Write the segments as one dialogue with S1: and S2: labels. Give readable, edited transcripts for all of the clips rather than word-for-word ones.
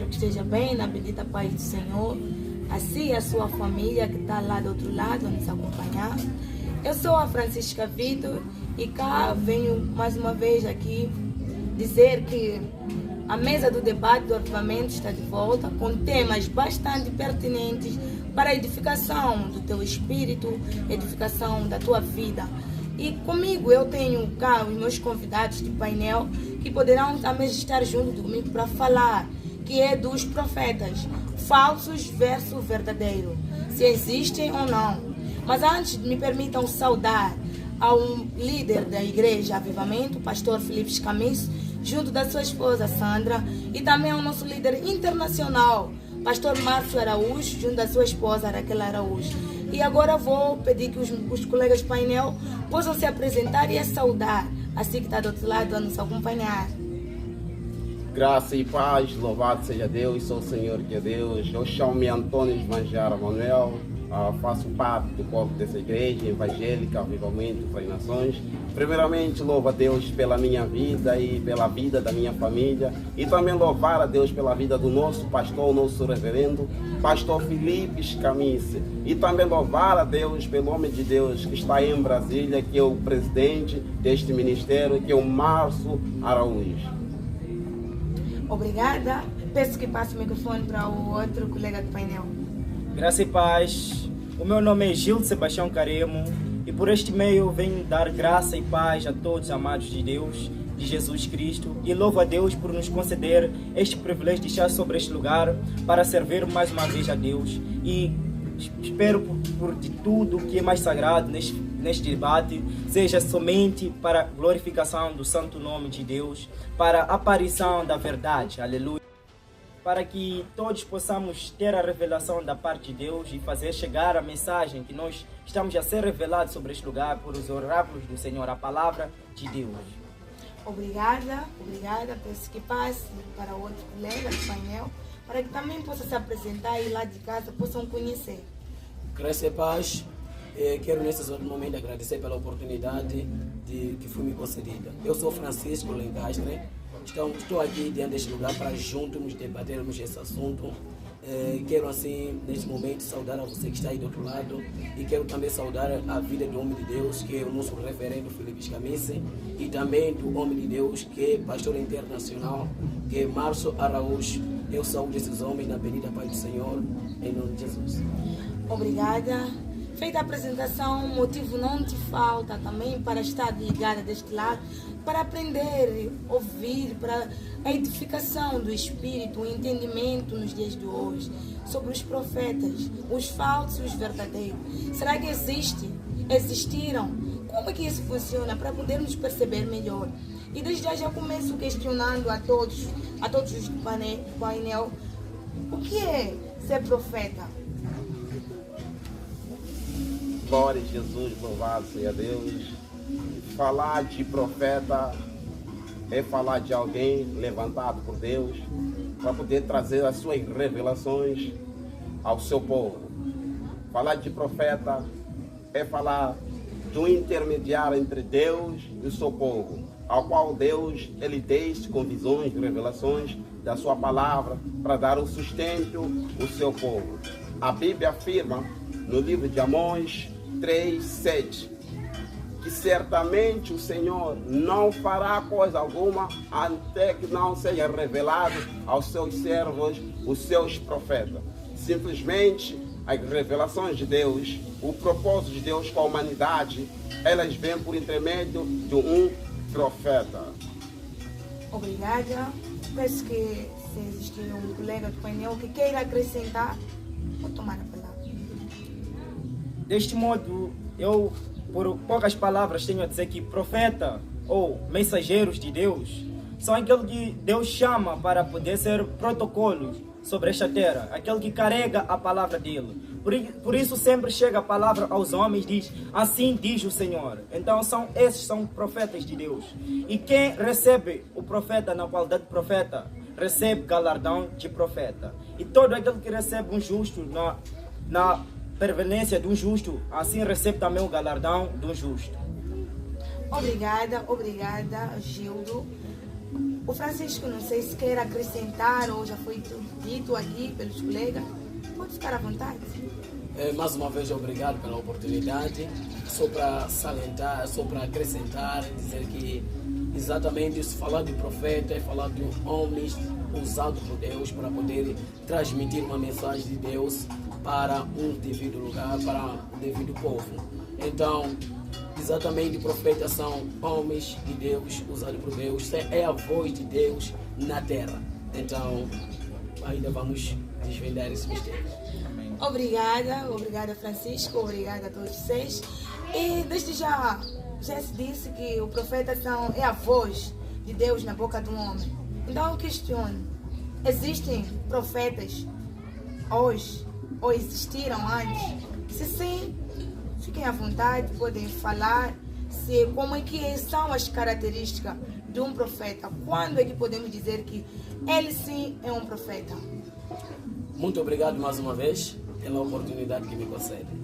S1: espero que esteja bem, na bendita paz do Senhor. Assim a sua família que está lá do outro lado a nos acompanhar. Eu sou a Francisca Vitor e cá venho mais uma vez aqui dizer que a mesa do debate do avivamento está de volta com temas bastante pertinentes para a edificação do teu espírito, edificação da tua vida. E comigo eu tenho cá os meus convidados de painel que poderão também estar junto comigo para falar, que é dos profetas, falsos versus verdadeiro, se existem ou não. Mas antes me permitam saudar ao líder da igreja Avivamento, o pastor Felipe Escamiço, junto da sua esposa Sandra, e também ao nosso líder internacional, pastor Márcio Araújo, junto da sua esposa Raquel Araújo. E agora vou pedir que os colegas de painel possam se apresentar e a saudar, assim que está do outro lado a nos acompanhar.
S2: Graça e paz, louvado seja Deus, sou o Senhor que é Deus. Eu chamo-me Antônio Esvanjar Manuel, faço parte do corpo dessa igreja evangélica, Avivamento para as Nações. Primeiramente, louvo a Deus pela minha vida e pela vida da minha família, e também louvar a Deus pela vida do nosso pastor, nosso reverendo, pastor Felipe Escamice, e também louvar a Deus pelo homem de Deus que está em Brasília, que é o presidente deste ministério, que é o Márcio Araújo.
S1: Obrigada. Peço que passe o microfone para o outro colega do painel.
S3: Graça e paz. O meu nome é Gil Sebastião Caremo e por este meio eu venho dar graça e paz a todos os amados de Deus, de Jesus Cristo, e louvo a Deus por nos conceder este privilégio de estar sobre este lugar para servir mais uma vez a Deus, e espero por de tudo que é mais sagrado neste debate seja somente para a glorificação do santo nome de Deus, para a aparição da verdade, aleluia, para que todos possamos ter a revelação da parte de Deus e fazer chegar a mensagem que nós estamos a ser revelados sobre este lugar por os oráculos do Senhor, a palavra de Deus.
S1: Obrigada. Peço que passe para o outro colega do painel, para que também possa se apresentar e lá de casa possam conhecer.
S4: Graça e paz. Quero nesse momento agradecer pela oportunidade que foi me concedida. Eu sou Francisco Lencastre. Estou aqui diante deste lugar para juntos debatermos esse assunto. Quero assim, neste momento, saudar a você que está aí do outro lado, e quero também saudar a vida do homem de Deus, que é o nosso reverendo Felipe Escamice, e também do homem de Deus, que é pastor internacional, que é Márcio Araújo. Eu saúdo esses homens na bendita paz do Senhor, em nome de Jesus.
S1: Obrigada. Feita a apresentação, motivo não te falta também para estar ligada deste lado, para aprender, ouvir, para a edificação do Espírito, o entendimento nos dias de hoje, sobre os profetas, os falsos e os verdadeiros. Será que existiram? Como é que isso funciona, para podermos perceber melhor? E desde já começo questionando a todos os painel, o que é ser profeta?
S2: Glória a Jesus, louvado seja Deus. Falar de profeta é falar de alguém levantado por Deus para poder trazer as suas revelações ao seu povo. Falar de profeta é falar de um intermediário entre Deus e o seu povo, ao qual Deus ele deixa com visões e revelações da sua palavra para dar o sustento ao seu povo. A Bíblia afirma no livro de Amós 3:7, que certamente o Senhor não fará coisa alguma até que não seja revelado aos seus servos, os seus profetas. Simplesmente as revelações de Deus, o propósito de Deus com a humanidade, elas vêm por intermédio de um profeta.
S1: Obrigada. Peço que, se existir um colega do painel que queira acrescentar, vou tomar a palavra.
S3: Deste modo, eu, por poucas palavras, tenho a dizer que profeta ou mensageiros de Deus são aqueles que Deus chama para poder ser protocolos sobre esta terra, aquele que carrega a palavra dele. Por isso sempre chega a palavra aos homens e diz, assim diz o Senhor. Então esses são profetas de Deus. E quem recebe o profeta na qualidade de profeta, recebe galardão de profeta. E todo aquele que recebe um justo na permanência de um justo, assim recebe também o galardão de um justo.
S1: Obrigada, Gildo. O Francisco, não sei se quer acrescentar ou já foi dito aqui pelos colegas. Pode ficar à vontade.
S4: Mais uma vez, obrigado pela oportunidade. Só para salientar, só para acrescentar, dizer que exatamente se falar de profeta é falar de homens usados por Deus para poder transmitir uma mensagem de Deus para um devido lugar, para um devido povo. Então, exatamente, profetas são homens de Deus, usados por Deus, é a voz de Deus na terra. Então, ainda vamos desvendar esse mistério.
S1: Obrigada Francisco, obrigada a todos vocês. E desde já se disse que o profeta é a voz de Deus na boca de um homem. Então eu questiono, existem profetas hoje ou existiram antes? Se sim, fiquem à vontade, podem falar como é que são as características de um profeta. Quando é que podemos dizer que ele sim é um profeta?
S4: Muito obrigado mais uma vez pela oportunidade que me concede.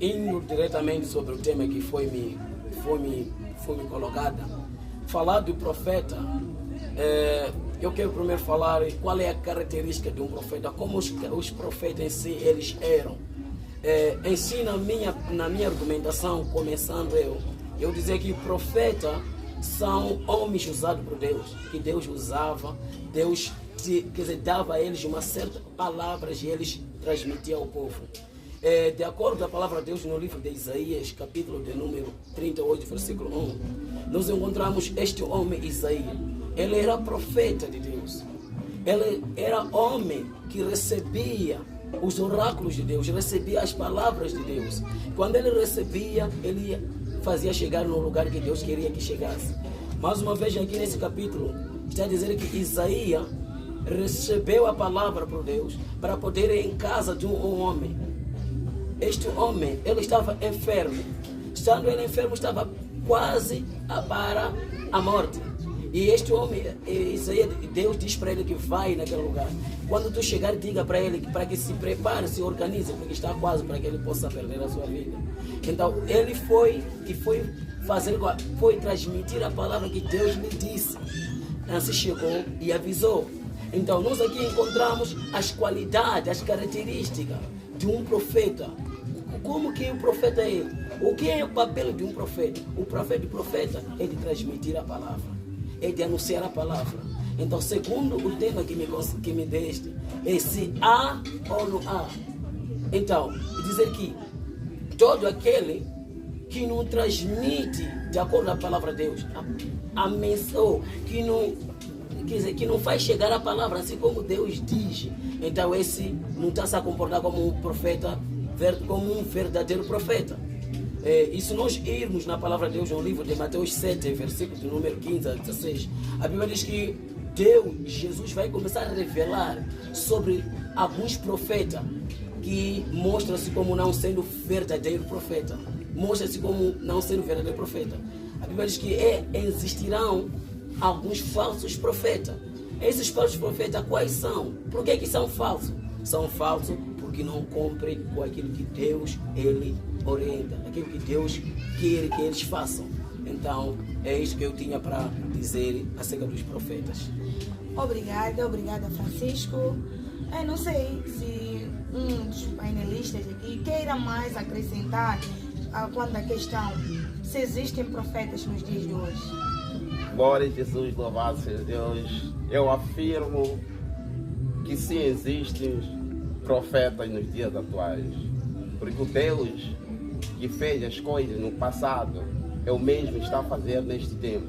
S4: Indo diretamente sobre o tema que foi me colocado, falar do profeta, eu quero primeiro falar qual é a característica de um profeta, como os profetas em si eles eram. Em si, na minha argumentação, começando eu dizer que profeta são homens usados por Deus, que Deus usava, Deus dava a eles uma certa palavras e eles transmitiam ao povo. De acordo com a palavra de Deus no livro de Isaías, capítulo de número 38, versículo 1, nós encontramos este homem Isaías. Ele era profeta de Deus. Ele era homem que recebia os oráculos de Deus, recebia as palavras de Deus. Quando ele recebia, ele fazia chegar no lugar que Deus queria que chegasse. Mais uma vez aqui nesse capítulo, está dizendo que Isaías recebeu a palavra por Deus para poder ir em casa de um homem. Este homem, ele estava enfermo. Estando ele enfermo, estava quase para a morte. E este homem, Isaías, Deus diz para ele que vai naquele lugar. Quando tu chegar, diga para ele para que se prepare, se organize, porque está quase para que ele possa perder a sua vida. Então, ele foi transmitir a palavra que Deus lhe disse. Assim chegou e avisou. Então, nós aqui encontramos as qualidades, as características de um profeta. Como que o profeta é? O que é o papel de um profeta? O profeta é de transmitir a palavra, é de anunciar a palavra. Então, segundo o tema que me deste, é se há ou não há. Então, dizer que todo aquele que não transmite de acordo com a palavra de Deus, a mensagem, que não faz chegar a palavra assim como Deus diz, então esse não está se a comportar como um profeta, como um verdadeiro profeta. E se nós irmos na palavra de Deus no livro de Mateus 7, versículo de número 15 a 16, a Bíblia diz que Jesus vai começar a revelar sobre alguns profetas que mostram-se como não sendo verdadeiro profeta. Mostra-se como não sendo verdadeiro profeta. A Bíblia diz que existirão alguns falsos profetas. Esses falsos profetas quais são? Por que são falsos? São falsos porque não cumprem com aquilo que Deus ele orienta, aquilo que Deus quer que eles façam. Então, é isso que eu tinha para dizer acerca dos profetas.
S1: Obrigada Francisco. Eu não sei se um dos painelistas aqui queira mais acrescentar quanto à questão se existem profetas nos dias de hoje.
S2: Glória a Jesus, louvado seja Deus. Eu afirmo que sim, existem profetas nos dias atuais. Porque o Deus que fez as coisas no passado é o mesmo que está a fazer neste tempo.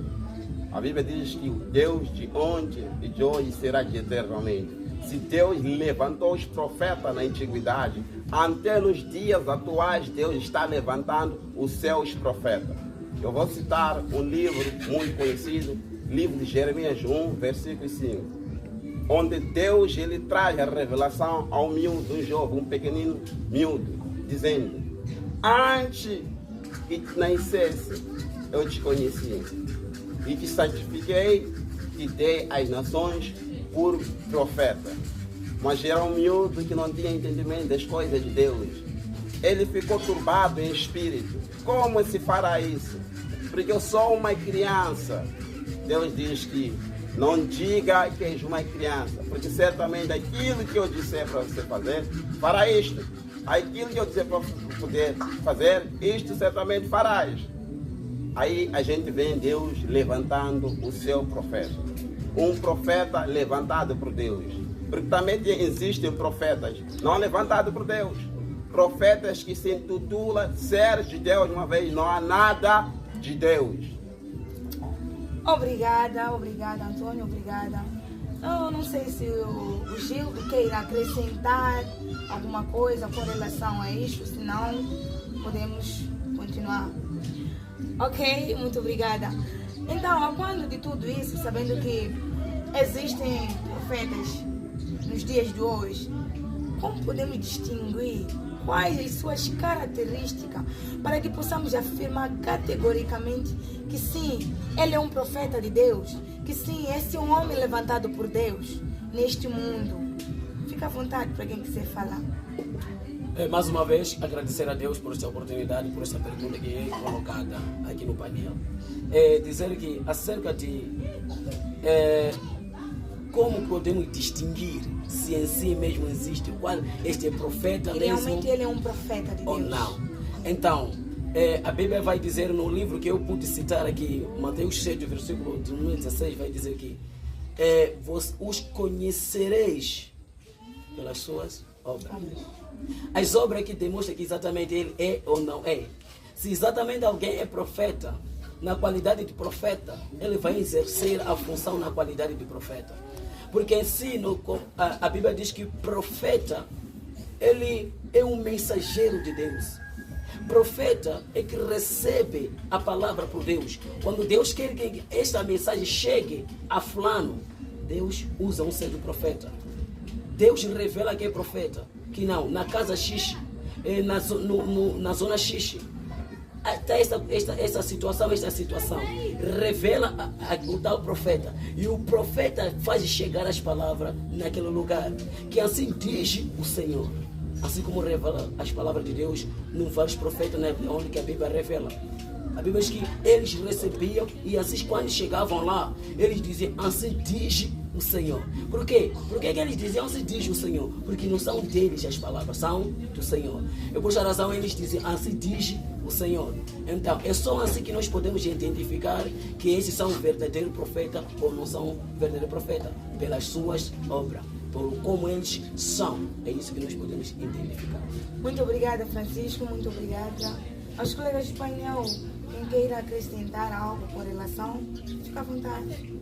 S2: A Bíblia diz que o Deus de ontem e de hoje será de eternamente. Se Deus levantou os profetas na antiguidade, até nos dias atuais Deus está levantando os seus profetas. Eu vou citar um livro muito conhecido, livro de Jeremias 1, versículo 5, onde Deus ele traz a revelação ao miúdo, um jovem, um pequenino miúdo, dizendo: antes que nascesse, eu te conheci, e te santifiquei, te dei às nações por profeta. Mas era um miúdo que não tinha entendimento das coisas de Deus. Ele ficou turbado em espírito. Como se fará isso? Porque eu sou uma criança. Deus diz que Não diga que és uma criança, porque certamente aquilo que eu disser para você fazer, fará isto. Aquilo que eu disser para poder fazer, isto certamente farás. Aí a gente vê Deus levantando o seu profeta. Um profeta levantado por Deus. Porque também existem profetas não levantados por Deus. Profetas que se intitulam ser de Deus, uma vez não há nada de Deus.
S1: Obrigada, Antônio, obrigada. Eu não sei se o Gildo queira acrescentar alguma coisa com relação a isto, senão podemos continuar. Ok, muito obrigada. Então, a quando de tudo isso, sabendo que existem profetas nos dias de hoje, como podemos distinguir quais as suas características para que possamos afirmar categoricamente que sim, ele é um profeta de Deus, que sim, esse é um homem levantado por Deus neste mundo? Fica à vontade para quem quiser falar.
S4: Mais uma vez, agradecer a Deus por esta oportunidade, por esta pergunta que é colocada aqui no painel. Dizer que acerca de como podemos distinguir se em si mesmo existe qual este profeta
S1: e realmente ele é um profeta de Deus
S4: ou não. Então, a Bíblia vai dizer no livro que eu pude citar aqui, Mateus 7, versículo 16, vai dizer que vos os conhecereis pelas suas obras. As obras que demonstram que exatamente ele é ou não é. Se exatamente alguém é profeta, na qualidade de profeta, ele vai exercer a função na qualidade de profeta. Porque em si, a Bíblia diz que profeta, ele é um mensageiro de Deus. Profeta é que recebe a palavra por Deus. Quando Deus quer que esta mensagem chegue a fulano, Deus usa um ser do profeta. Deus revela que é profeta. Que não, na casa X, na zona X, esta situação, revela o tal profeta. E o profeta faz chegar as palavras naquele lugar. Que assim diz o Senhor. Assim como revela as palavras de Deus em vários profetas, né, onde que a Bíblia revela. A Bíblia diz que eles recebiam e assim quando chegavam lá, eles diziam, assim diz o Senhor. Por quê? Por que eles diziam assim diz o Senhor? Porque não são deles as palavras, são do Senhor. E por essa razão eles diziam, assim diz o Senhor. Então, é só assim que nós podemos identificar que esses são verdadeiros profetas ou não são verdadeiros profetas, pelas suas obras. Por como eles são. É isso que nós podemos identificar.
S1: Muito obrigada, Francisco. Muito obrigada. Aos colegas de painel, quem queira acrescentar algo com relação, fica à vontade.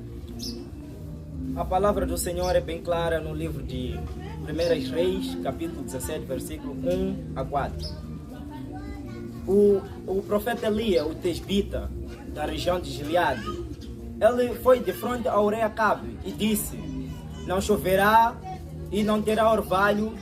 S3: A palavra do Senhor é bem clara no livro de 1 Reis, capítulo 17, versículo 1 a 4. O profeta Elias, o tesbita da região de Gileade, ele foi de frente ao rei Acabe e disse: não choverá e não terá orvalho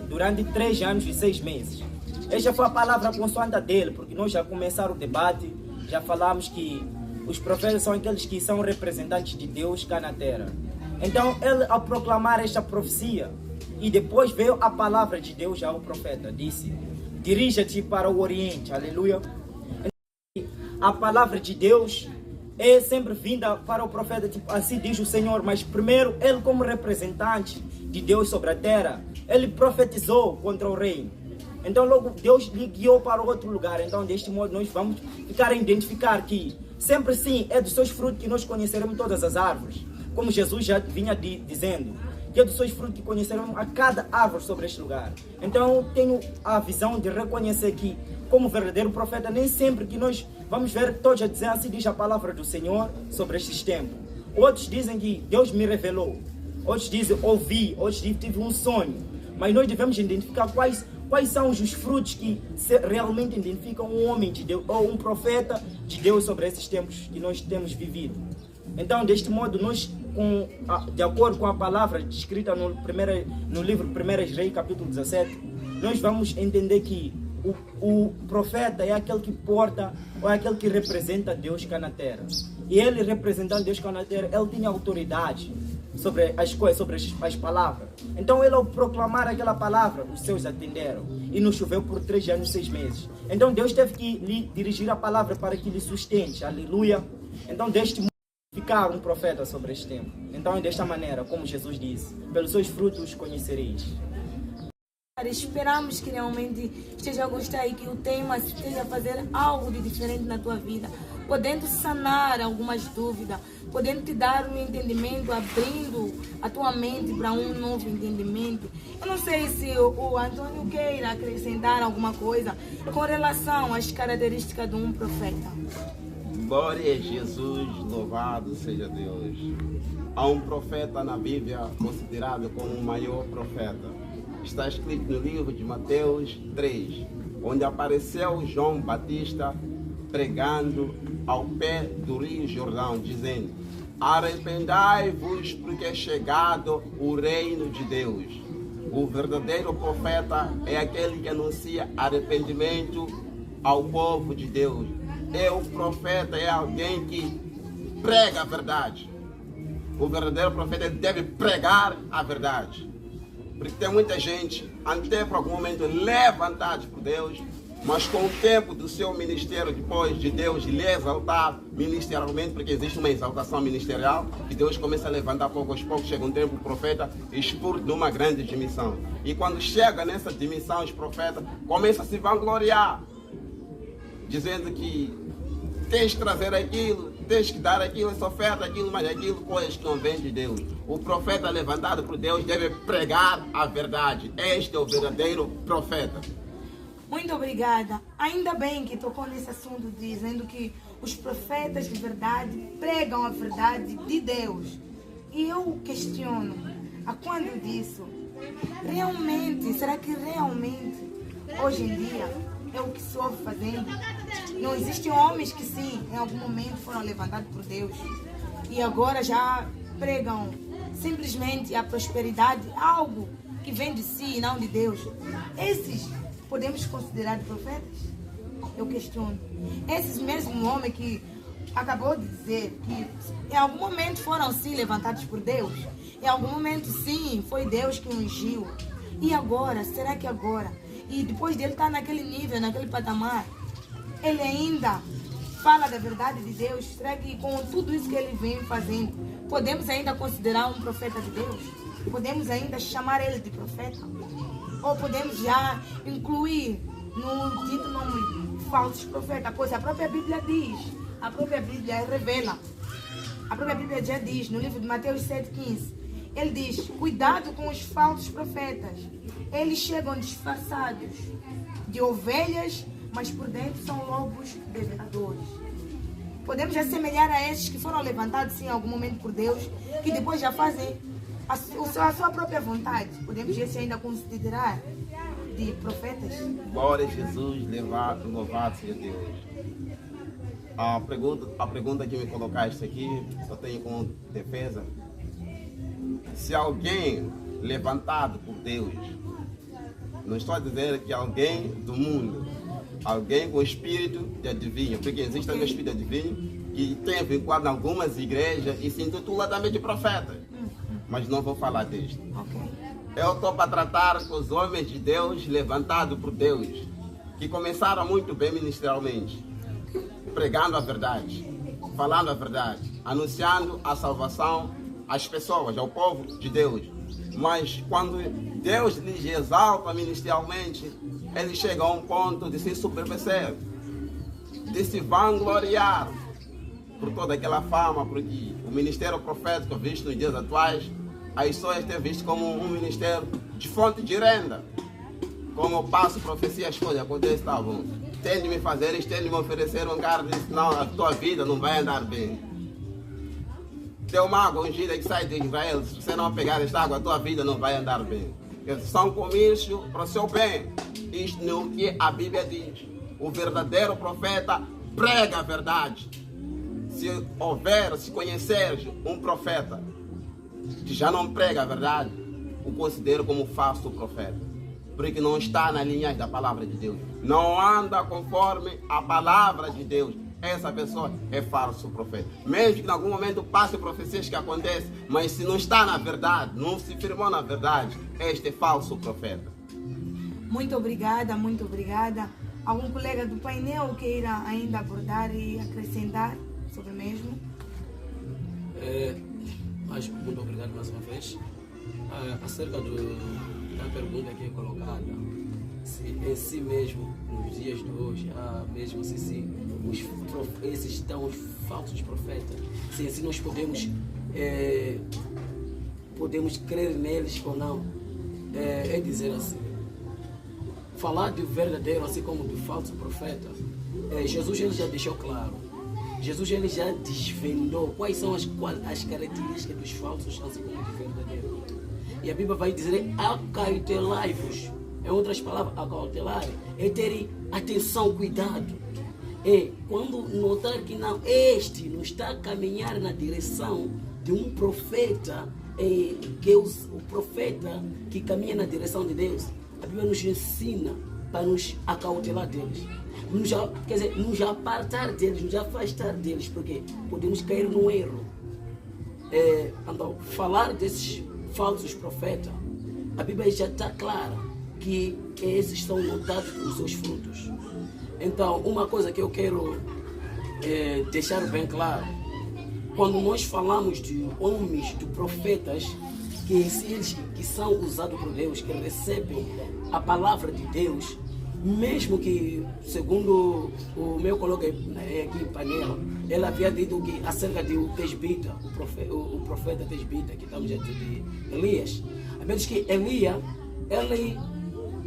S3: durante 3 anos e 6 meses. Esta foi a palavra consoante dele, porque nós já começamos o debate, já falamos que os profetas são aqueles que são representantes de Deus cá na terra. Então ele, ao proclamar esta profecia, e depois veio a palavra de Deus ao profeta, disse: dirija-te para o Oriente, aleluia. A palavra de Deus é sempre vinda para o profeta, tipo, assim diz o Senhor, mas primeiro ele, como representante de Deus sobre a terra, ele profetizou contra o reino. Então logo Deus lhe guiou para outro lugar. Então deste modo nós vamos ficar a identificar que sempre sim é dos seus frutos que nós conheceremos todas as árvores, como Jesus já vinha dizendo, que é dos seus frutos que conheceremos a cada árvore sobre este lugar. Então eu tenho a visão de reconhecer que, como verdadeiro profeta, nem sempre que nós vamos ver todos a dizer assim diz a palavra do Senhor sobre estes tempos. Outros dizem que Deus me revelou, outros dizem ouvi, outros dizem tive um sonho. Mas nós devemos identificar quais são os frutos que realmente identificam um homem de Deus ou um profeta de Deus sobre esses tempos que nós temos vivido. Então, deste modo, nós, de acordo com a palavra escrita no livro 1 Reis, capítulo 17, nós vamos entender que o profeta é aquele que porta, ou é aquele que representa Deus cá na terra. E ele, representando Deus cá na terra, ele tinha autoridade sobre as coisas, sobre as palavras. Então ele, ao proclamar aquela palavra, os seus atenderam. E não choveu por 3 anos e 6 meses. Então Deus teve que lhe dirigir a palavra para que lhe sustente. Aleluia. Então deste Ficar um profeta sobre este tempo. Então é desta maneira, como Jesus disse, pelos seus frutos conhecereis.
S1: Esperamos que realmente esteja a gostar e que o tema esteja a fazer algo de diferente na tua vida, podendo sanar algumas dúvidas, podendo te dar um entendimento, abrindo a tua mente para um novo entendimento. Eu não sei se o Antônio queira acrescentar alguma coisa com relação às características de um profeta.
S2: Glória a Jesus, louvado seja Deus. Há um profeta na Bíblia considerado como o maior profeta. Está escrito no livro de Mateus 3, onde apareceu João Batista pregando ao pé do rio Jordão, dizendo: arrependai-vos, porque é chegado o reino de Deus. O verdadeiro profeta é aquele que anuncia arrependimento ao povo de Deus. O profeta é alguém que prega a verdade. O verdadeiro profeta deve pregar a verdade. Porque tem muita gente, até por algum momento, levantados por Deus, mas com o tempo do seu ministério, depois de Deus lhe exaltar ministerialmente, porque existe uma exaltação ministerial, que Deus começa a levantar pouco a pouco, chega um tempo o profeta expurge numa grande dimissão. E quando chega nessa dimissão, os profetas começam a se vangloriar, dizendo que tens que trazer aquilo, tens que dar aquilo, essa oferta, aquilo, mas aquilo, coisas que não vêm de Deus. O profeta levantado por Deus deve pregar a verdade. Este é o verdadeiro profeta.
S1: Muito obrigada. Ainda bem que tocou nesse assunto, dizendo que os profetas de verdade pregam a verdade de Deus. E eu questiono, a quando disso? Realmente, será que realmente, hoje em dia, é o que sofre fazendo? Não existem homens que sim, em algum momento foram levantados por Deus e agora já pregam simplesmente a prosperidade, algo que vem de si e não de Deus. Esses podemos considerar profetas? Eu questiono. Esses mesmos homens que acabou de dizer que em algum momento foram sim levantados por Deus, em algum momento sim, foi Deus que ungiu. E agora, será que agora? E depois dele estar naquele nível, naquele patamar, ele ainda fala da verdade de Deus? Será que com tudo isso que ele vem fazendo, podemos ainda considerar um profeta de Deus? Podemos ainda chamar ele de profeta? Ou podemos já incluir no dito nome falsos profetas? Pois a própria Bíblia diz, a própria Bíblia revela, a própria Bíblia já diz, no livro de Mateus 7,15, ele diz: cuidado com os falsos profetas. Eles chegam disfarçados de ovelhas, mas por dentro são lobos devoradores. Podemos assemelhar a esses que foram levantados sim em algum momento por Deus, que depois já fazem a sua própria vontade. Podemos esse ainda considerar de profetas?
S2: Glória a Jesus, louvado seja Deus. A pergunta que me colocaste aqui, eu tenho como defesa: se alguém levantado por Deus, não estou a dizer que alguém do mundo, alguém com espírito de adivinho, porque existe também o espírito de adivinho que tem vinculado em algumas igrejas e se intitula também de profeta, mas não vou falar disto. Eu estou para tratar com os homens de Deus levantados por Deus, que começaram muito bem ministerialmente, pregando a verdade, falando a verdade, anunciando a salvação às pessoas, ao povo de Deus. Mas quando Deus lhes exalta ministerialmente, eles chegam a um ponto de se supermecer, de se vangloriar por toda aquela fama, porque o ministério profético visto nos dias atuais, as pessoas têm visto como um ministério de fonte de renda. Como eu passo profecia, as coisas acontecem, tá bom. Tem de me fazer isso, tem de me oferecer um cara disse: não, a tua vida não vai andar bem. Tem uma água ungida que sai de Israel, se você não pegar esta água, a tua vida não vai andar bem. São comícios para o seu bem. Isto não é o que a Bíblia diz. O verdadeiro profeta prega a verdade. Se conheceres um profeta que já não prega a verdade, o considero como falso profeta, porque não está na linha da palavra de Deus, não anda conforme a palavra de Deus. Essa pessoa é falso profeta. Mesmo que em algum momento passe profecias que acontecem, mas se não está na verdade, não se firmou na verdade, este é falso profeta.
S1: Muito obrigada, muito obrigada. Algum colega do painel queira ainda abordar e acrescentar sobre o mesmo?
S4: Mas muito obrigado mais uma vez. Acerca da pergunta que é colocada, se em si mesmo, nos dias de hoje, mesmo se esses tão falsos profetas, se em si nós podemos crer neles ou não, é dizer assim, falar de verdadeiro assim como de falso profeta, Jesus ele já deixou claro, Jesus ele já desvendou quais são as características dos falsos assim como de verdadeiro. E a Bíblia vai dizer: acautelai-vos. Em outras palavras, acautelar é ter atenção, cuidado. Quando notar que este não está a caminhar na direção de um profeta, que é o profeta que caminha na direção de Deus, a Bíblia nos ensina para nos acautelar deles. Nos apartar deles, nos afastar deles, porque podemos cair no erro. Então, falar desses falsos profetas, a Bíblia já está clara que esses são notados pelos seus frutos. Então, uma coisa que eu quero deixar bem claro, quando nós falamos de homens, de profetas, que são usados por Deus, que recebem a palavra de Deus, mesmo que, segundo o meu colega aqui em Panela, ele havia dito que acerca do Tesbita, o profeta Tesbita, que estamos a dizer de Elias, a menos que Elias, ele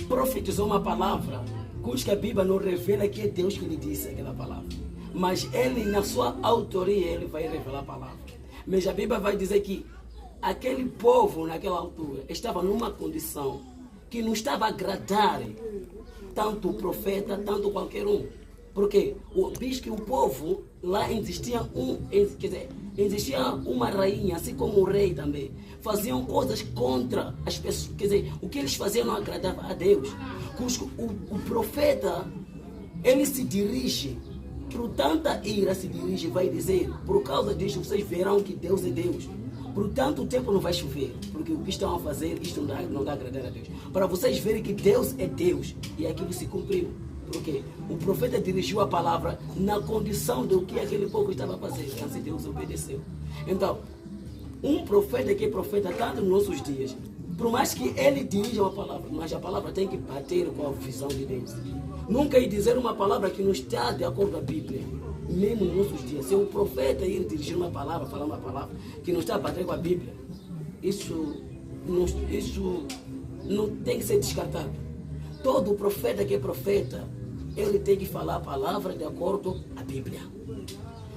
S4: profetizou uma palavra, cuja a Bíblia não revela que é Deus que lhe disse aquela palavra. Mas ele, na sua autoria, ele vai revelar a palavra. Mas a Bíblia vai dizer que aquele povo, naquela altura, estava numa condição que não estava a agradar tanto o profeta, tanto qualquer um. Porque visto que o povo, lá existia uma rainha, assim como o rei também. Faziam coisas contra as pessoas, quer dizer, o que eles faziam não agradava a Deus. O profeta, ele se dirige, por tanta ira se dirige, vai dizer: por causa disso vocês verão que Deus é Deus. Por tanto tempo não vai chover, porque o que estão a fazer, isto não dá a agradar a Deus. Para vocês verem que Deus é Deus, e aquilo se cumpriu. Porque o profeta dirigiu a palavra na condição do que aquele povo estava a fazer, assim Deus obedeceu. Então, um profeta que é profeta tanto nos nossos dias, por mais que ele dirija uma palavra, mas a palavra tem que bater com a visão de Deus. Nunca ir dizer uma palavra que não está de acordo com a Bíblia. Mesmo nos nossos dias, se o profeta ir dirigir uma palavra, falar uma palavra que não está a bater com a Bíblia, isso não tem que ser descartado. Todo profeta que é profeta, ele tem que falar a palavra de acordo com a Bíblia.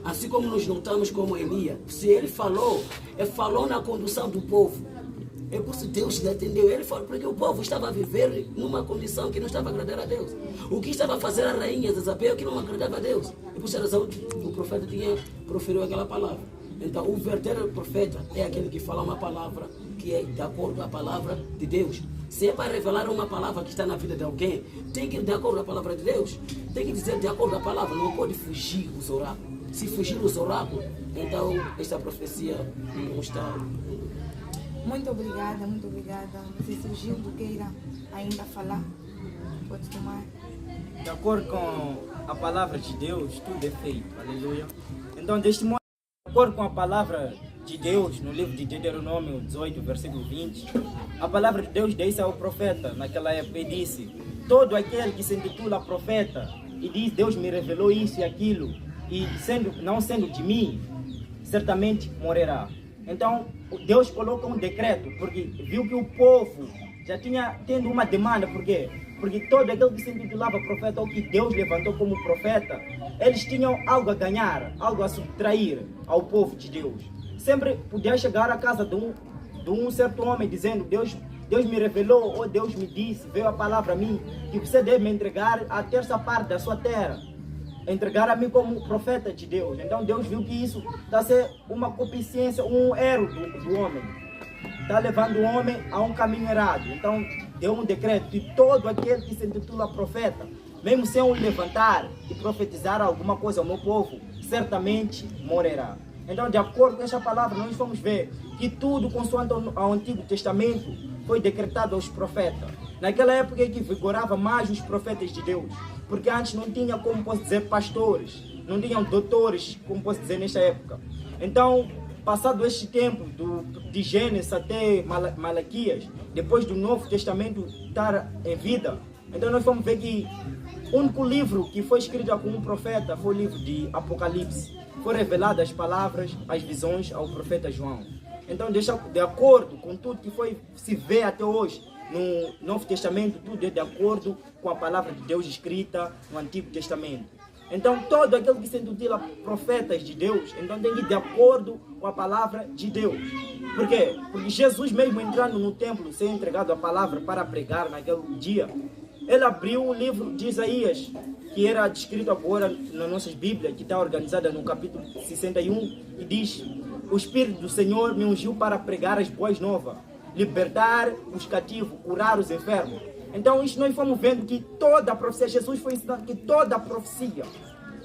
S4: Assim como nós notamos como Elias, se ele falou na condução do povo. É por isso que Deus lhe atendeu. Ele falou porque o povo estava a viver numa condição que não estava a agradar a Deus. O que estava a fazer a rainha Jezabel que não agradava a Deus. E por essa razão o profeta proferiu aquela palavra. Então o verdadeiro profeta é aquele que fala uma palavra que é de acordo com a palavra de Deus. Se é para revelar uma palavra que está na vida de alguém, tem que ir de acordo com a palavra de Deus. Tem que dizer de acordo com a palavra, não pode fugir os oráculos. Se fugir os oráculos, então esta profecia não está.
S1: Muito obrigada, muito obrigada. Não sei se o Gildo queira ainda falar. Pode tomar.
S3: De acordo com a palavra de Deus, tudo é feito. Aleluia. Então, deste modo, de acordo com a palavra de Deus, no livro de Deuteronômio 18, versículo 20, a palavra de Deus disse ao profeta, naquela época, e disse: todo aquele que se intitula profeta e diz Deus me revelou isso e aquilo, e não sendo de mim, certamente morrerá. Então, Deus colocou um decreto, porque viu que o povo já tinha tendo uma demanda. Por quê? Porque todo aquele que se intitulava profeta, ou que Deus levantou como profeta, eles tinham algo a ganhar, algo a subtrair ao povo de Deus. Sempre podia chegar à casa de um certo homem dizendo: Deus me revelou, ou Deus me disse, veio a palavra a mim, que você deve me entregar a terça parte da sua terra. Entregar a mim como profeta de Deus. Então Deus viu que isso está a ser uma concupiscência, um erro do homem. Está levando o homem a um caminho errado. Então deu um decreto que todo aquele que se intitula profeta, mesmo sem o levantar e profetizar alguma coisa ao meu povo, certamente morrerá. Então, de acordo com essa palavra, nós vamos ver que tudo consoante ao Antigo Testamento foi decretado aos profetas. Naquela época é que vigorava mais os profetas de Deus, porque antes não tinha, como posso dizer, pastores, não tinham doutores, como posso dizer, nesta época. Então, passado este tempo, de Gênesis até Malaquias, depois do Novo Testamento estar em vida, então nós vamos ver que o único livro que foi escrito com um profeta foi o livro de Apocalipse. Foi revelado as palavras, as visões ao profeta João. Então, de acordo com tudo que se vê até hoje no Novo Testamento, tudo é de acordo com a palavra de Deus escrita no Antigo Testamento. Então, todo aquele que se intitula profetas de Deus, então tem que ir de acordo com a palavra de Deus. Por quê? Porque Jesus, mesmo entrando no templo, ser entregado a palavra para pregar naquele dia, ele abriu o livro de Isaías, que era descrito agora nas nossas Bíblias, que está organizada no capítulo 61, e diz: o Espírito do Senhor me ungiu para pregar as boas novas, libertar os cativos, curar os enfermos. Então, isso nós fomos vendo que toda a profecia, Jesus foi ensinando que toda a profecia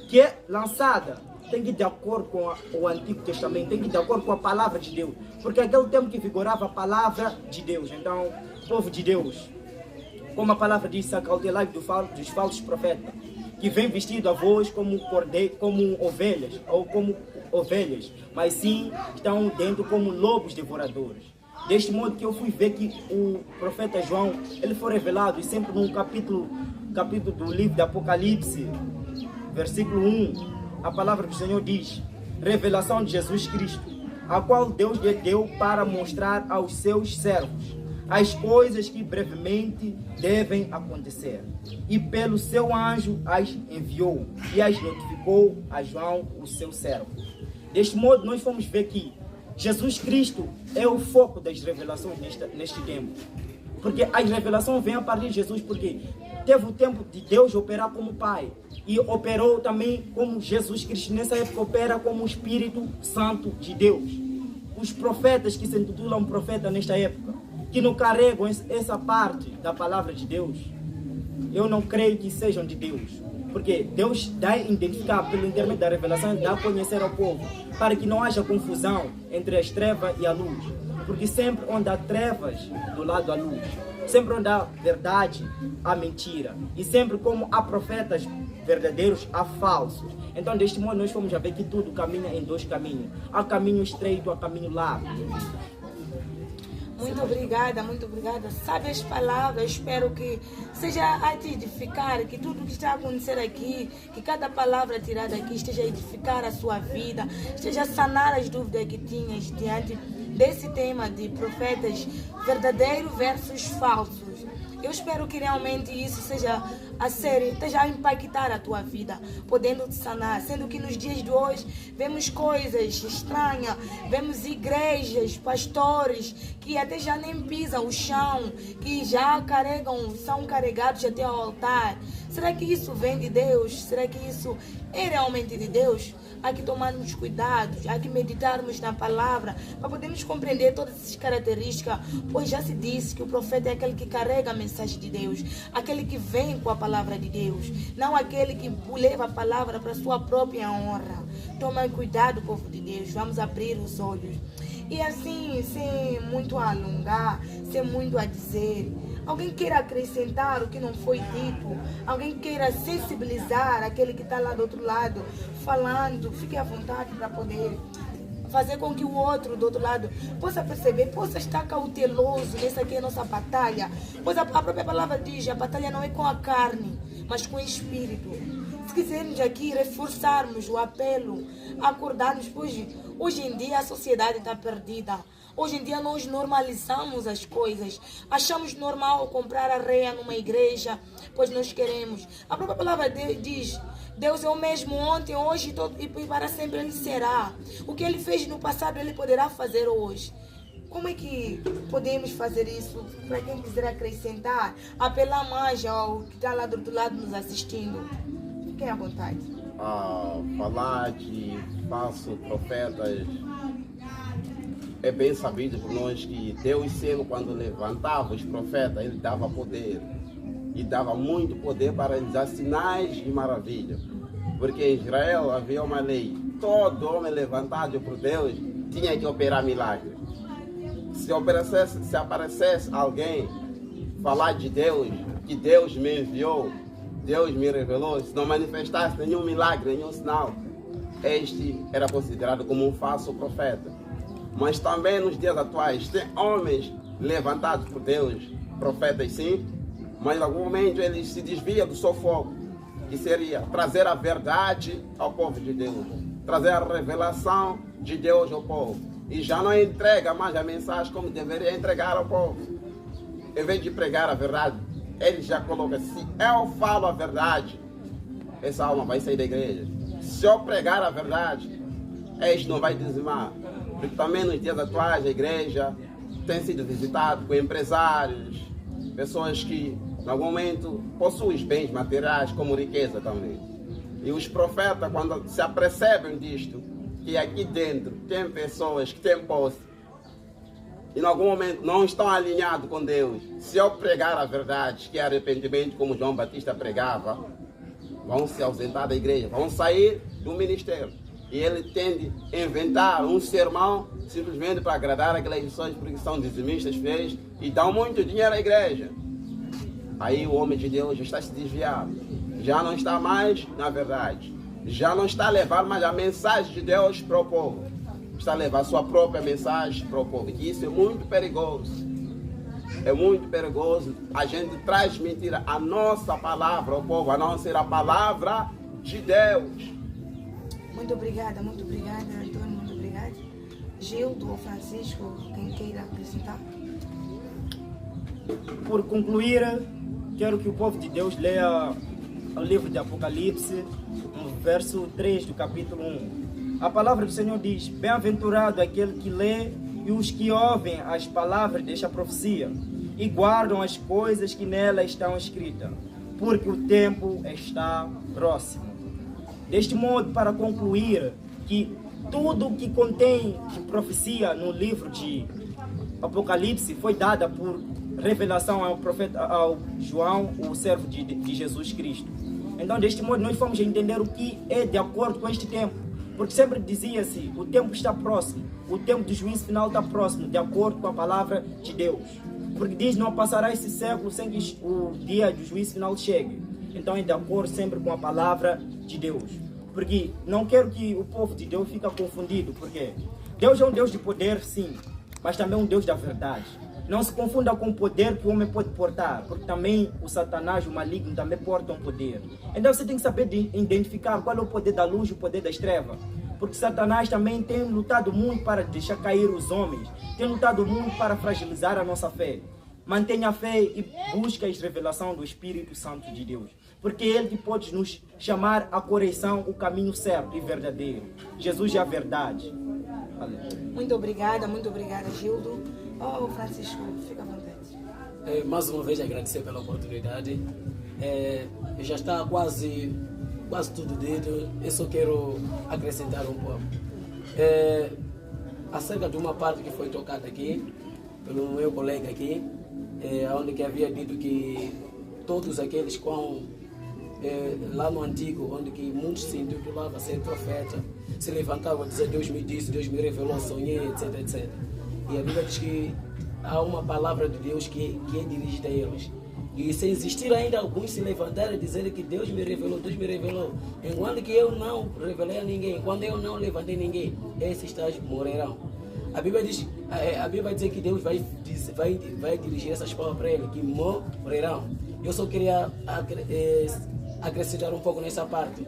S3: que é lançada tem que ir de acordo com o Antigo Testamento, tem que ir de acordo com a palavra de Deus, porque aquele tempo que vigorava a palavra de Deus. Então, povo de Deus, como a palavra diz, acautelai dos falsos profetas, que vem vestido a vós como ovelhas, mas sim estão dentro como lobos devoradores. Deste modo que eu fui ver que o profeta João, ele foi revelado, e sempre num capítulo do livro de Apocalipse, versículo 1, a palavra do Senhor diz: revelação de Jesus Cristo, a qual Deus lhe deu para mostrar aos seus servos as coisas que brevemente devem acontecer. E pelo seu anjo as enviou e as notificou a João, o seu servo. Deste modo, nós fomos ver que Jesus Cristo é o foco das revelações neste tempo. Porque as revelações vêm a partir de Jesus, porque teve o tempo de Deus operar como Pai. E operou também como Jesus Cristo. Nessa época opera como o Espírito Santo de Deus. Os profetas que se intitulam profeta nesta época, que não carregam essa parte da palavra de Deus, eu não creio que sejam de Deus. Porque Deus dá a identificar pelo intermédio da revelação, dá a conhecer ao povo, para que não haja confusão entre as trevas e a luz. Porque sempre onde há trevas, do lado há luz. Sempre onde há verdade, há mentira. E sempre como há profetas verdadeiros, há falsos. Então, deste modo, nós fomos a ver que tudo caminha em dois caminhos. Há caminho estreito, há caminho largo.
S1: Muito obrigada, muito obrigada. Sabe as palavras, espero que seja a te edificar, que tudo que está a acontecer aqui, que cada palavra tirada aqui esteja a edificar a sua vida, esteja a sanar as dúvidas que tinhas diante desse tema de profetas verdadeiros versus falsos. Eu espero que realmente isso seja esteja a impactar a tua vida, podendo te sanar, sendo que nos dias de hoje vemos coisas estranhas, vemos igrejas, pastores que até já nem pisam o chão, que já são carregados até ao altar. Será que isso vem de Deus? Será que isso é realmente de Deus? Há que tomarmos cuidados, há que meditarmos na palavra para podermos compreender todas essas características, pois já se disse que o profeta é aquele que carrega a mensagem de Deus, aquele que vem com a palavra de Deus, não aquele que leva a palavra para a sua própria honra. Toma cuidado, povo de Deus, vamos abrir os olhos. E assim, sem muito a alongar, sem muito a dizer, alguém queira acrescentar o que não foi dito, alguém queira sensibilizar aquele que está lá do outro lado, falando, fique à vontade para poder fazer com que o outro do outro lado possa perceber, possa estar cauteloso nessa aqui é a nossa batalha. Pois a própria palavra diz, a batalha não é com a carne, mas com o Espírito. Se quisermos aqui reforçarmos o apelo, acordarmos, pois hoje em dia a sociedade está perdida. Hoje em dia nós normalizamos as coisas. Achamos normal comprar areia numa igreja, pois nós queremos. A própria palavra diz, Deus é o mesmo ontem, hoje e para sempre Ele será. O que Ele fez no passado, Ele poderá fazer hoje. Como é que podemos fazer isso? Para quem quiser acrescentar, apelar mais ao que está lá do outro lado nos assistindo. Fiquem à vontade.
S2: Falar de falsos profetas, é bem sabido por nós que Deus sempre, quando levantava os profetas, Ele dava poder. E dava muito poder para realizar sinais e maravilhas. Porque em Israel havia uma lei. Todo homem levantado por Deus tinha que operar milagres. Se aparecesse alguém falar de Deus, que Deus me enviou, Deus me revelou, se não manifestasse nenhum milagre, nenhum sinal, este era considerado como um falso profeta. mas também nos dias atuais tem homens levantados por Deus, profetas sim, mas em algum momento eles se desviam do seu foco, que seria trazer a verdade ao povo de Deus, trazer a revelação de Deus ao povo, e já não entrega mais a mensagem como deveria entregar ao povo. Em vez de pregar a verdade, ele já coloca: se eu falo a verdade, essa alma vai sair da igreja. Se eu pregar a verdade, este não vai dizimar. Porque também nos dias atuais a igreja tem sido visitada por empresários, pessoas que em algum momento possuem bens materiais como riqueza também. E os profetas, quando se apercebem disto, que aqui dentro tem pessoas que têm posse e em algum momento não estão alinhados com Deus, se eu pregar a verdade, que é arrependimento, como João Batista pregava, vão se ausentar da igreja, vão sair do ministério. E ele tende a inventar um sermão simplesmente para agradar aquelas pessoas, porque são dizimistas, fiéis, e dão muito dinheiro à igreja. Aí o homem de Deus já está se desviando, já não está mais na verdade, já não está a levar mais a mensagem de Deus para o povo, está a levar a sua própria mensagem para o povo. E isso é muito perigoso. É muito perigoso a gente transmitir a nossa palavra ao povo, a não ser a palavra de Deus.
S1: Muito obrigada, Antônio, muito obrigada. Gildo ou Francisco, quem queira acrescentar?
S3: Por concluir, quero que o povo de Deus leia o livro de Apocalipse, no verso 3 do capítulo 1. A palavra do Senhor diz: bem-aventurado aquele que lê e os que ouvem as palavras desta profecia e guardam as coisas que nela estão escritas, porque o tempo está próximo. Deste modo, para concluir, que tudo o que contém de profecia no livro de Apocalipse foi dada por revelação ao profeta, ao João, o servo de Jesus Cristo. Então, deste modo, nós vamos entender o que é de acordo com este tempo. Porque sempre dizia-se: o tempo está próximo, o tempo do juízo final está próximo, de acordo com a palavra de Deus. Porque diz: não passará esse século sem que o dia do juízo final chegue. Então é de acordo sempre com a palavra de Deus. Porque não quero que o povo de Deus fique confundido, porque Deus é um Deus de poder, sim, mas também um Deus da verdade. Não se confunda com o poder que o homem pode portar, porque também o Satanás, o maligno, também portam poder. Então você tem que saber identificar qual é o poder da luz e o poder das trevas. Porque Satanás também tem lutado muito para deixar cair os homens, tem lutado muito para fragilizar a nossa fé. Mantenha a fé e busque a revelação do Espírito Santo de Deus, porque Ele que pode nos chamar à correção, o caminho certo e verdadeiro. Jesus é a verdade.
S1: Muito obrigada, Gildo. Oh, Francisco, fica à vontade.
S4: Mais uma vez agradecer pela oportunidade. Já está quase tudo dito. Eu só quero acrescentar um pouco. Acerca de uma parte que foi tocada aqui pelo meu colega aqui, onde que havia dito que todos aqueles com lá no Antigo, onde que muitos se intitulavam a ser profeta, se levantavam a dizer: Deus me disse, Deus me revelou, sonhei, etc, etc. E a Bíblia diz que há uma palavra de Deus que é dirigida a eles. E se existir ainda alguns se levantarem a dizer que Deus me revelou, enquanto que eu não revelei a ninguém, enquanto eu não levantei ninguém, esses tais morrerão. A Bíblia vai dizer que Deus vai dirigir essas palavras para ele, que morrerão. Eu só queria acrescentar um pouco nessa parte.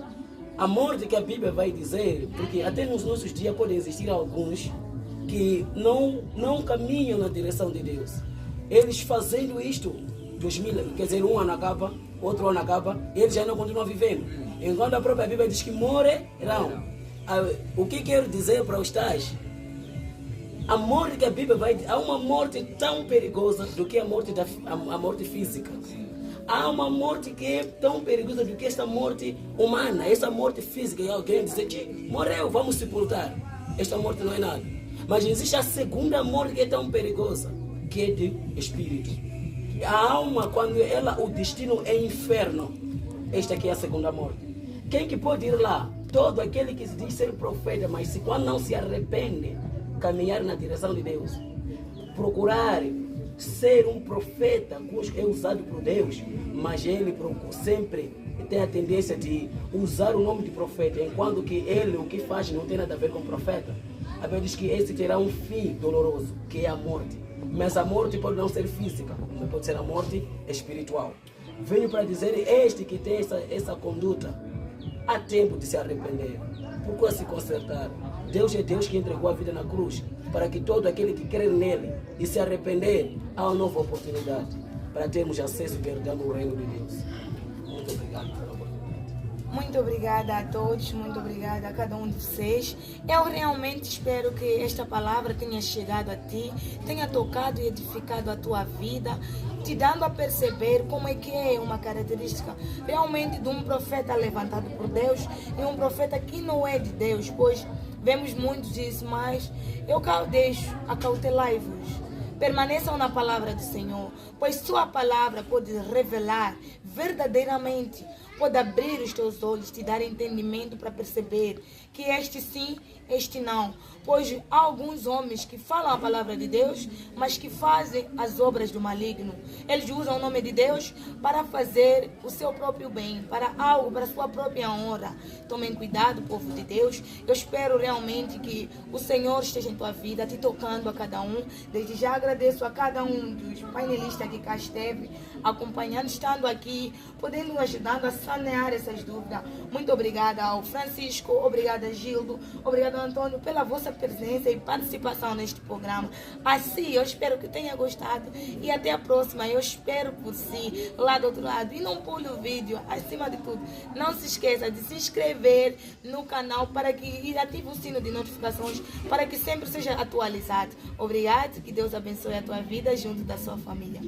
S4: A morte que a Bíblia vai dizer, porque até nos nossos dias podem existir alguns que não caminham na direção de Deus. Eles fazendo isto, 2000, quer dizer, um ano acaba, outro ano acaba, eles já não continuam vivendo. Enquanto a própria Bíblia diz que morrerão. O que quero dizer para os tais? A morte que a Bíblia vai dizer, há uma morte tão perigosa do que a morte física. Há uma morte que é tão perigosa do que esta morte humana, essa morte física. E alguém dizer que morreu, vamos sepultar. Esta morte não é nada. Mas existe a segunda morte que é tão perigosa, que é de espírito. A alma, quando o destino é inferno, esta aqui é a segunda morte. Quem que pode ir lá? Todo aquele que se diz ser profeta, mas se quando não se arrepende, caminhar na direção de Deus, procurar ser um profeta que é usado por Deus, mas ele sempre tem a tendência de usar o nome de profeta, enquanto que ele o que faz não tem nada a ver com profeta. a Bíblia diz que esse terá um fim doloroso, que é a morte. Mas a morte pode não ser física, mas pode ser a morte espiritual. Venho para dizer, este que tem essa conduta, há tempo de se arrepender. Procura se consertar. Deus é Deus que entregou a vida na cruz, para que todo aquele que crê nele e se arrepender, há uma nova oportunidade para termos acesso e perdão no reino de Deus. Muito obrigado pela oportunidade.
S1: Muito obrigada a todos, muito obrigada a cada um de vocês. Eu realmente espero que esta palavra tenha chegado a ti, tenha tocado e edificado a tua vida, te dando a perceber como é que é uma característica realmente de um profeta levantado por Deus e um profeta que não é de Deus, pois vemos muitos disso, mas eu deixo, acautelai-vos. Permaneçam na palavra do Senhor, pois sua palavra pode revelar verdadeiramente, pode abrir os teus olhos, te dar entendimento para perceber que este sim, este não. Pois há alguns homens que falam a palavra de Deus, mas que fazem as obras do maligno. Eles usam o nome de Deus para fazer o seu próprio bem, para algo, para a sua própria honra. Tomem cuidado, povo de Deus. Eu espero realmente que o Senhor esteja em tua vida, te tocando a cada um. Desde já agradeço a cada um dos painelistas que cá esteve, acompanhando, estando aqui, podendo nos ajudando a sanear essas dúvidas. Muito obrigada ao Francisco, obrigada Gildo, obrigada Antônio pela vossa presença e participação neste programa. Assim, eu espero que tenha gostado e até a próxima. Eu espero por si, lá do outro lado. E não pule o vídeo, acima de tudo, não se esqueça de se inscrever no canal para que e ative o sino de notificações para que sempre seja atualizado. Obrigado, que Deus abençoe a tua vida junto da sua família.